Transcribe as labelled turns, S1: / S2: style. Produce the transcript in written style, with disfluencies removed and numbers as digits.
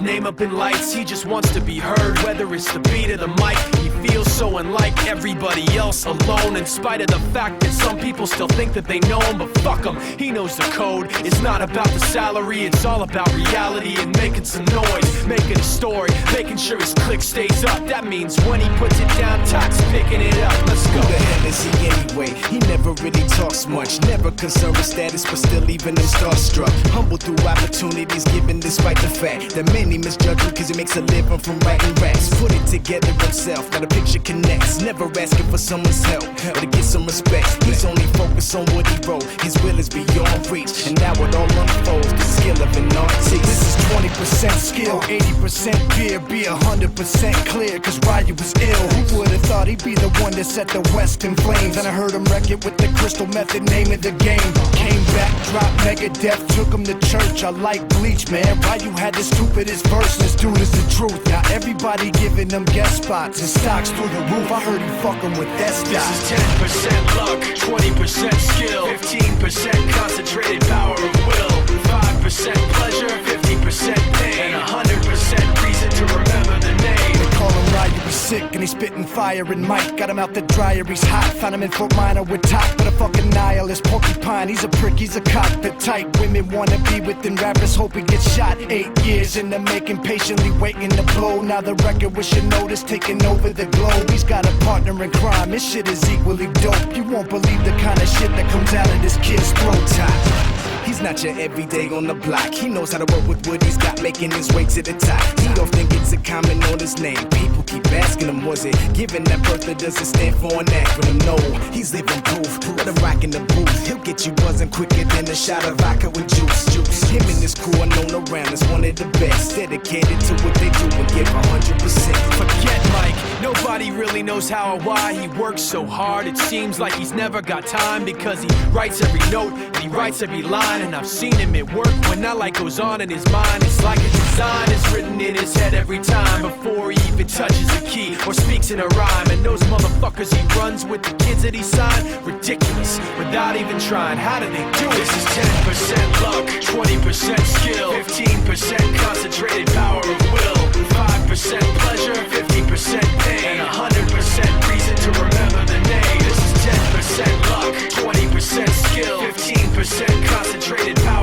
S1: name up in lights, he just wants to be heard. Whether it's the beat or the mic, he feels so unlike everybody else, alone. In spite of the fact that some people still think that they know him, but fuck him, he knows the code. It's not about the salary, it's all about reality and making some noise, making a story, making sure his click stays up. That means when he puts it down, Tox picking it up. Let's go.
S2: Who the hell is he anyway? He never really talks much, never concerned with status, but still leaving him starstruck. Humble through opportunities given despite the fact that many misjudge him cause he makes a living from writing raps. Put it together himself, now the picture connects. Never asking for someone's help or to get some respect. He's only focused on what he wrote. His will is beyond reach, and now it all unfolds. The skill of an artist.
S3: This is 20% skill, 80% fear. Be 100% clear, cause Ryu was ill. Who would've thought he'd be the one that set the West in flames? And I heard him wreck it with the Crystal Method, name of the game. Came back, dropped Megadeth, took him to church. I like Bleach, man. Ryu had the stupidest verse. This dude is the truth. Now everybody giving them guest spots and stocks through the roof. I heard he fucking with that stock.
S1: This is 10% luck, 20% skill, 15% concentrated power of will, 5% pleasure, 50% pain, and 100% reason to remember the name.
S3: They call him Ryu, he's sick and he's spitting fire and Mike got him out the dryer, he's hot. Found him in Fort Minor with Top, but a fucking nihilist porcupine. He's a prick, he's a cock. The type women wanna be within rappers, hope he gets shot. 8 years in the making, patiently waiting to blow. Now the record with your notice taking over the globe. He's got a partner in crime, his shit is equally dope. You won't believe the kind of shit that comes out of this kid's throat.
S2: He's not your everyday on the block. He knows how to work with what he's got, making his way to the top. He don't think it's a comment on his name. People keep asking him, was it given that birth, or does it stand for an acronym? No, he's living proof. Let him rock in the booth. He'll get you buzzing quicker than a shot of vodka with juice. Him and his crew are known around as one of the best. Dedicated to what they do and give 100%.
S1: Forget Mike, nobody really knows how or why he works so hard. It seems like he's never got time, because he writes every note and he writes every line. And I've seen him at work when that light goes on in his mind. It's like a design is written in his head every time, before he even touches a key or speaks in a rhyme. And those motherfuckers he runs with, the kids that he signed, ridiculous, without even trying. How do they do it? This is 10% luck, 20% skill, 15% concentrated power of will, 5% pleasure, 50% pain, and 100% reason to remember the name. This is 10% luck, 20% skill, 15% concentrated power